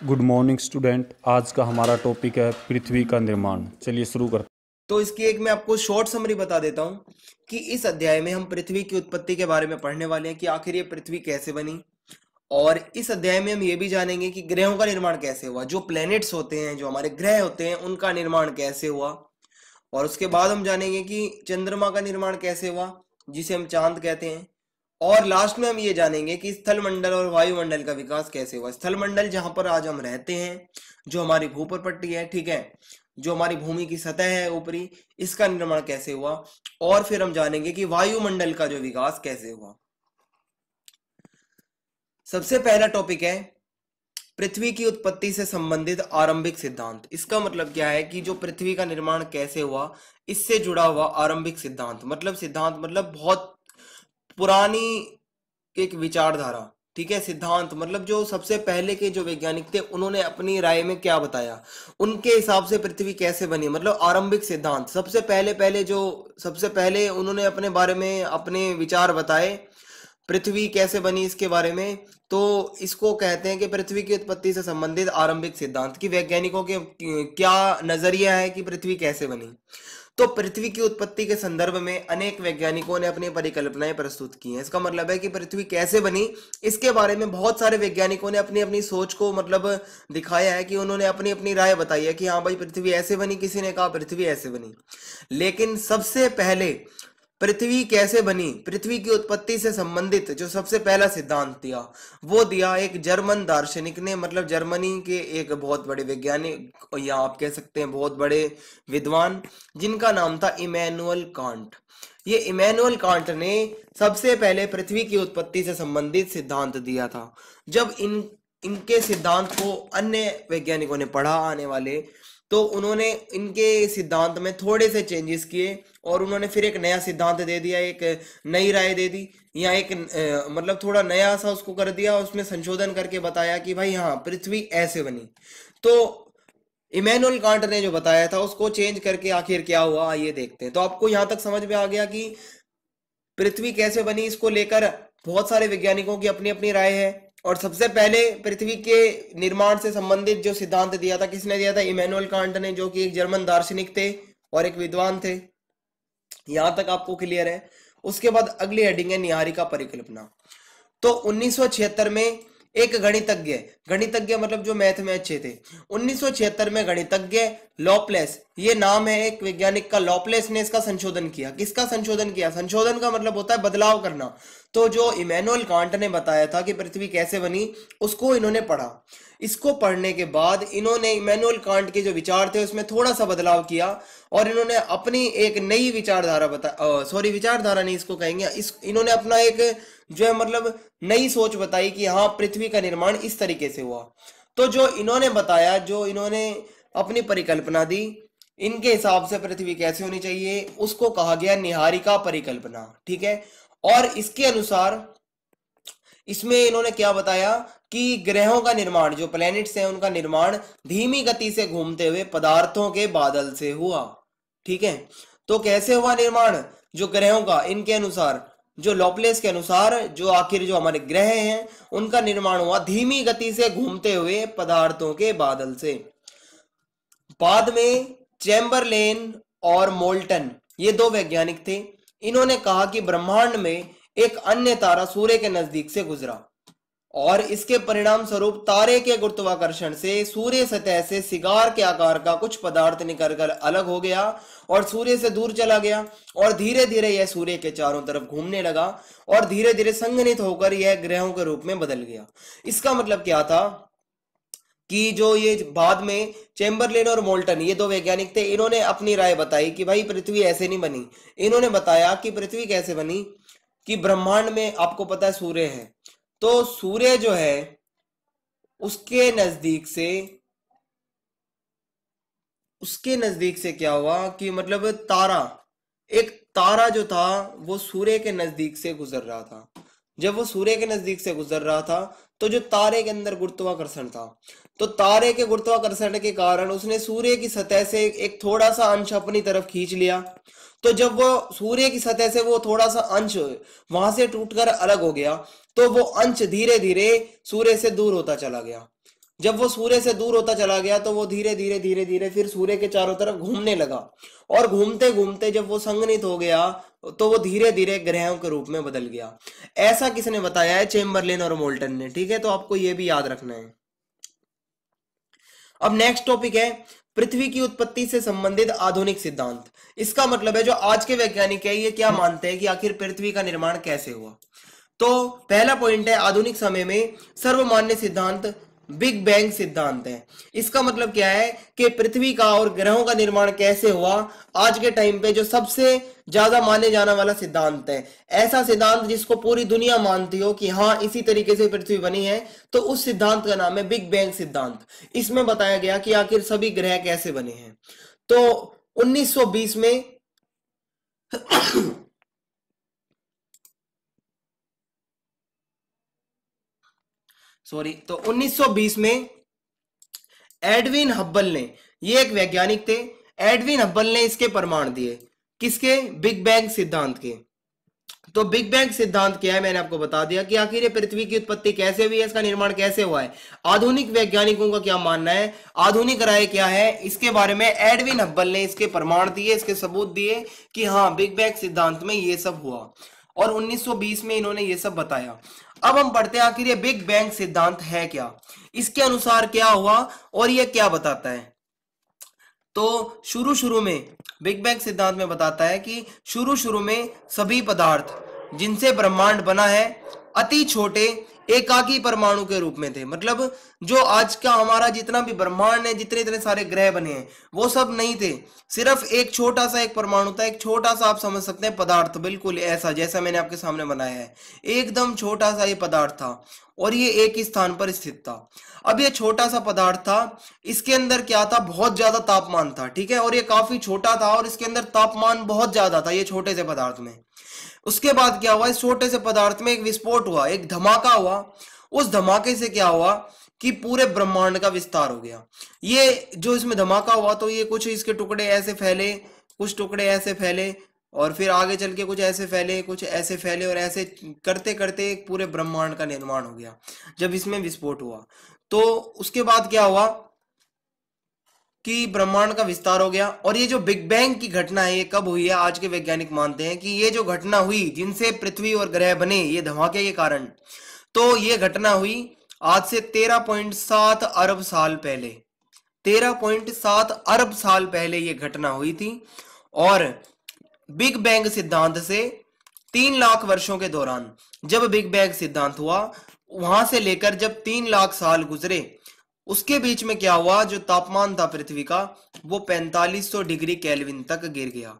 Good morning student. आज का हमारा टॉपिक है पृथ्वी का निर्माण। चलिए शुरू करते तो इसकी एक मैं आपको शॉर्ट समरी बता देता हूँ कि इस अध्याय में हम पृथ्वी की उत्पत्ति के बारे में पढ़ने वाले हैं कि आखिर ये पृथ्वी कैसे बनी। और इस अध्याय में हम ये भी जानेंगे कि ग्रहों का निर्माण कैसे हुआ, जो प्लैनेट्स होते हैं, जो हमारे ग्रह होते हैं, उनका निर्माण कैसे हुआ। और उसके बाद हम जानेंगे कि चंद्रमा का निर्माण कैसे हुआ, जिसे हम चांद कहते हैं। और लास्ट में हम ये जानेंगे कि स्थल मंडल और वायुमंडल का विकास कैसे हुआ। स्थल मंडल जहां पर आज हम रहते हैं, जो हमारी भूपर पट्टी है, ठीक है, जो हमारी भूमि की सतह है ऊपरी, इसका निर्माण कैसे हुआ। और फिर हम जानेंगे कि वायुमंडल का जो विकास कैसे हुआ। सबसे पहला टॉपिक है पृथ्वी की उत्पत्ति से संबंधित आरंभिक सिद्धांत। इसका मतलब क्या है कि जो पृथ्वी का निर्माण कैसे हुआ, इससे जुड़ा हुआ आरंभिक सिद्धांत। सिद्धांत मतलब बहुत पुरानी एक विचारधारा, ठीक है। सिद्धांत मतलब जो सबसे पहले के जो वैज्ञानिक थे, उन्होंने अपनी राय में क्या बताया, उनके हिसाब से पृथ्वी कैसे बनी, मतलब आरंभिक सिद्धांत। सबसे पहले उन्होंने अपने बारे में अपने विचार बताए, पृथ्वी कैसे बनी इसके बारे में। तो इसको कहते हैं कि पृथ्वी की उत्पत्ति से संबंधित आरंभिक सिद्धांत, की वैज्ञानिकों के क्या नजरिया है कि पृथ्वी कैसे बनी। तो पृथ्वी की उत्पत्ति के संदर्भ में अनेक वैज्ञानिकों ने अपनी परिकल्पनाएं प्रस्तुत की हैं। इसका मतलब है कि पृथ्वी कैसे बनी, इसके बारे में बहुत सारे वैज्ञानिकों ने अपनी अपनी सोच को दिखाया है, कि उन्होंने अपनी अपनी राय बताई है कि हाँ भाई पृथ्वी ऐसे बनी, किसी ने कहा पृथ्वी ऐसे बनी। लेकिन सबसे पहले पृथ्वी कैसे बनी, पृथ्वी की उत्पत्ति से संबंधित जो सबसे पहला सिद्धांत दिया, वो दिया एक जर्मन दार्शनिक ने, मतलब जर्मनी के एक बहुत बड़े वैज्ञानिक, या आप कह सकते हैं बहुत बड़े विद्वान, जिनका नाम था इमैनुअल कांट। ये इमैनुअल कांट ने सबसे पहले पृथ्वी की उत्पत्ति से संबंधित सिद्धांत दिया था। जब इनके सिद्धांत को अन्य वैज्ञानिकों ने पढ़ा, आने वाले, तो उन्होंने इनके सिद्धांत में थोड़े से चेंजेस किए और उन्होंने फिर एक नया सिद्धांत दे दिया, एक नई राय दे दी, या मतलब थोड़ा नया सा उसको कर दिया, उसमें संशोधन करके बताया कि भाई हाँ पृथ्वी ऐसे बनी। तो इमैनुअल कांट ने जो बताया था उसको चेंज करके आखिर क्या हुआ, आइए देखते हैं। तो आपको यहां तक समझ में आ गया कि पृथ्वी कैसे बनी, इसको लेकर बहुत सारे वैज्ञानिकों की अपनी अपनी राय है। और सबसे पहले पृथ्वी के निर्माण से संबंधित जो सिद्धांत दिया था, किसने दिया था? इमैनुअल कांट ने, जो कि एक जर्मन दार्शनिक थे और एक विद्वान थे। यहां तक आपको क्लियर है। उसके बाद अगली हेडिंग है न्याहारिका परिकल्पना। तो 1976 में एक गणितज्ञ मतलब जो मैथ में अच्छे थे, 1976 में गणितज्ञ लॉपलेस, ये नाम है एक वैज्ञानिक का, लॉपलेस ने इसका संशोधन किया। किसका संशोधन किया? संशोधन का मतलब होता है बदलाव करना। तो जो इमैनुअल कांट ने बताया था कि पृथ्वी कैसे बनी, उसको इन्होंने पढ़ा। इसको पढ़ने के बाद इन्होंने इमैनुअल कांट के जो विचार थे उसमें थोड़ा सा बदलाव किया और इन्होंने अपनी एक नई विचारधारा विचारधारा नहीं इसको कहेंगे, इन्होंने अपना एक जो है मतलब नई सोच बताई कि हाँ पृथ्वी का निर्माण इस तरीके से हुआ। तो जो इन्होंने बताया, जो इन्होंने अपनी परिकल्पना दी, इनके हिसाब से पृथ्वी कैसे होनी चाहिए, उसको कहा गया न्याहारिका परिकल्पना, ठीक है। और इसके अनुसार इसमें इन्होंने क्या बताया कि ग्रहों का निर्माण, जो प्लैनेट्स हैं उनका निर्माण धीमी गति से घूमते हुए पदार्थों के बादल से हुआ, ठीक है। तो कैसे हुआ निर्माण जो ग्रहों का? इनके अनुसार, जो लॉपलेस के अनुसार, जो आखिर जो हमारे ग्रह हैं उनका निर्माण हुआ धीमी गति से घूमते हुए पदार्थों के बादल से। बाद में चैम्बरलेन और मोल्टन, ये दो वैज्ञानिक थे, इन्होंने कहा कि ब्रह्मांड में एक अन्य तारा सूर्य के नजदीक से गुजरा और इसके परिणाम स्वरूप तारे के गुरुत्वाकर्षण से सूर्य सतह से सिगार के आकार का कुछ पदार्थ निकलकर अलग हो गया और सूर्य से दूर चला गया और धीरे धीरे यह सूर्य के चारों तरफ घूमने लगा और धीरे धीरे संघनित होकर यह ग्रहों के रूप में बदल गया। इसका मतलब क्या था कि जो ये बाद में चैम्बरलेन और मोल्टन, ये दो वैज्ञानिक थे, इन्होंने अपनी राय बताई कि भाई पृथ्वी ऐसे नहीं बनी। इन्होंने बताया कि पृथ्वी कैसे बनी, कि ब्रह्मांड में आपको पता है सूर्य है, तो सूर्य जो है उसके नजदीक से क्या हुआ कि मतलब एक तारा जो था वो सूर्य के नजदीक से गुजर रहा था। जब वो सूर्य के नजदीक से गुजर रहा था तो जो तारे के अंदर गुरुत्वाकर्षण था, तो तारे के गुरुत्वाकर्षण के कारण उसने सूर्य की सतह से एक थोड़ा सा अंश अपनी तरफ खींच लिया। तो जब वो सूर्य की सतह से वो थोड़ा सा अंश वहां से टूटकर अलग हो गया, तो वो अंश धीरे धीरे सूर्य से दूर होता चला गया। जब वो सूर्य से दूर होता चला गया तो वो धीरे धीरे धीरे धीरे फिर सूर्य के चारों तरफ घूमने लगा, और घूमते घूमते जब वो संघनित हो गया तो वो धीरे धीरे ग्रहों के रूप में बदल गया। ऐसा किसने बताया है? चेम्बरलेन और मोल्टन ने। ठीक है, तो आपको ये भी याद रखना है। अब नेक्स्ट टॉपिक है पृथ्वी की उत्पत्ति से संबंधित आधुनिक सिद्धांत। इसका मतलब है जो आज के वैज्ञानिक है ये क्या मानते हैं कि आखिर पृथ्वी का निर्माण कैसे हुआ। तो पहला पॉइंट है आधुनिक समय में सर्वमान्य सिद्धांत बिग बैंग सिद्धांत है। इसका मतलब क्या है कि पृथ्वी का और ग्रहों का निर्माण कैसे हुआ, आज के टाइम पे जो सबसे ज्यादा माने जाने वाला सिद्धांत है, ऐसा सिद्धांत जिसको पूरी दुनिया मानती हो कि हाँ इसी तरीके से पृथ्वी बनी है, तो उस सिद्धांत का नाम है बिग बैंग सिद्धांत। इसमें बताया गया कि आखिर सभी ग्रह कैसे बने हैं। तो 1920 में तो 1920 में एडविन हब्बल ने, ये एक वैज्ञानिक थे, एडविन हब्बल ने इसके प्रमाण दिए। किसके? बिग बैंग सिद्धांत के। तो बिग बैंग सिद्धांत क्या है मैंने आपको बता दिया कि आखिर ये पृथ्वी की उत्पत्ति कैसे हुई है, इसका निर्माण कैसे हुआ है, आधुनिक वैज्ञानिकों का क्या मानना है, आधुनिक राय क्या है, इसके बारे में एडविन हब्बल ने इसके प्रमाण दिए, इसके सबूत दिए कि हाँ बिग बैंग सिद्धांत में ये सब हुआ, और 1920 में इन्होंने ये सब बताया। अब हम पढ़ते हैं आखिर ये बिग बैंग सिद्धांत है क्या, इसके अनुसार क्या हुआ और ये क्या बताता है। तो शुरू में बिग बैंग सिद्धांत में बताता है कि शुरू में सभी पदार्थ जिनसे ब्रह्मांड बना है अति छोटे एकाकी परमाणु के रूप में थे। मतलब जो आज का हमारा जितना भी ब्रह्मांड है, जितने इतने सारे ग्रह बने हैं, वो सब नहीं थे, सिर्फ एक छोटा सा एक परमाणु था, एक छोटा सा आप समझ सकते हैं पदार्थ, बिल्कुल ऐसा जैसा मैंने आपके सामने बनाया है, एकदम छोटा सा ये पदार्थ था और ये एक ही स्थान पर स्थित था। अब ये छोटा सा पदार्थ था, इसके अंदर क्या था? बहुत ज्यादा तापमान था। ठीक है, और ये काफी छोटा था और इसके अंदर तापमान बहुत ज्यादा था ये छोटे से पदार्थ में। उसके बाद क्या हुआ? इस छोटे से पदार्थ में एक विस्फोट हुआ, एक धमाका हुआ। उस धमाके से क्या हुआ कि पूरे ब्रह्मांड का विस्तार हो गया। ये जो इसमें धमाका हुआ तो ये कुछ इसके टुकड़े ऐसे फैले, कुछ टुकड़े ऐसे फैले, और फिर आगे चल के कुछ ऐसे फैले, कुछ ऐसे फैले, और ऐसे करते करते एक पूरे ब्रह्मांड का निर्माण हो गया जब इसमें विस्फोट हुआ। तो उसके बाद क्या हुआ कि ब्रह्मांड का विस्तार हो गया। और ये जो बिग बैंग की घटना है ये कब हुई है? आज के वैज्ञानिक मानते हैं कि ये जो घटना हुई जिनसे पृथ्वी और ग्रह बने ये धमाके के कारण, तो ये घटना हुई आज से 13.7 अरब साल पहले। 13.7 अरब साल पहले ये घटना हुई थी। और बिग बैंग सिद्धांत से 3 लाख वर्षों के दौरान जब बिग बैंग सिद्धांत हुआ, वहां से लेकर जब 3 लाख साल गुजरे, उसके बीच में क्या हुआ? जो तापमान था पृथ्वी का वो 4500 डिग्री केल्विन तक गिर गया।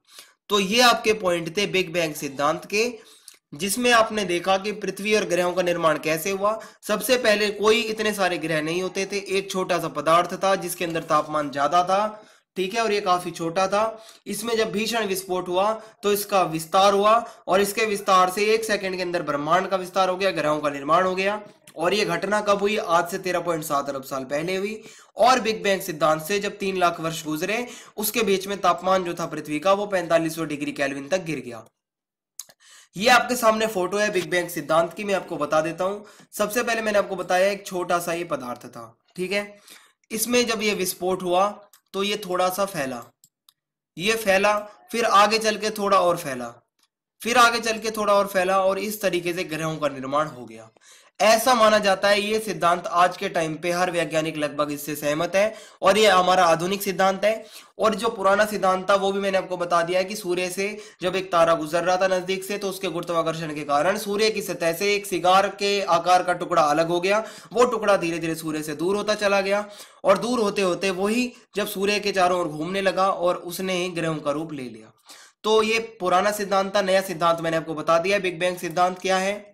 तो ये आपके पॉइंट थे बिग बैंग सिद्धांत के, जिसमें आपने देखा कि पृथ्वी और ग्रहों का निर्माण कैसे हुआ। सबसे पहले कोई इतने सारे ग्रह नहीं होते थे, एक छोटा सा पदार्थ था जिसके अंदर तापमान ज्यादा था। ठीक है, और ये काफी छोटा था। इसमें जब भीषण विस्फोट हुआ तो इसका विस्तार हुआ, और इसके विस्तार से 1 सेकंड के अंदर ब्रह्मांड का विस्तार हो गया, ग्रहों का निर्माण हो गया। और ये घटना कब हुई? आज से 13.7 अरब साल पहले हुई। और बिग बैंग सिद्धांत से जब 3 लाख वर्ष गुजरे, उसके बीच में तापमान जो था पृथ्वी का वो 4500 डिग्री केल्विन तक गिर गया। ये आपके सामने फोटो है बिग बैंग सिद्धांत की, मैं आपको बता देता हूं। सबसे पहले मैंने आपको बताया एक छोटा सा ये पदार्थ था। ठीक है, इसमें जब ये विस्फोट हुआ तो ये थोड़ा सा फैला, ये फैला, फिर आगे चल के थोड़ा और फैला, फिर आगे चल के थोड़ा और फैला, और इस तरीके से ग्रहों का निर्माण हो गया। ऐसा माना जाता है। ये सिद्धांत आज के टाइम पे हर वैज्ञानिक लगभग इससे सहमत है, और ये हमारा आधुनिक सिद्धांत है। और जो पुराना सिद्धांत था वो भी मैंने आपको बता दिया है कि सूर्य से जब एक तारा गुजर रहा था नजदीक से, तो उसके गुरुत्वाकर्षण के कारण सूर्य की सतह से एक सिगार के आकार का टुकड़ा अलग हो गया। वो टुकड़ा धीरे धीरे सूर्य से दूर होता चला गया, और दूर होते होते वही जब सूर्य के चारों ओर घूमने लगा और उसने ही ग्रहों का रूप ले लिया। तो ये पुराना सिद्धांत था। नया सिद्धांत मैंने आपको बता दिया बिग बैंग सिद्धांत क्या है।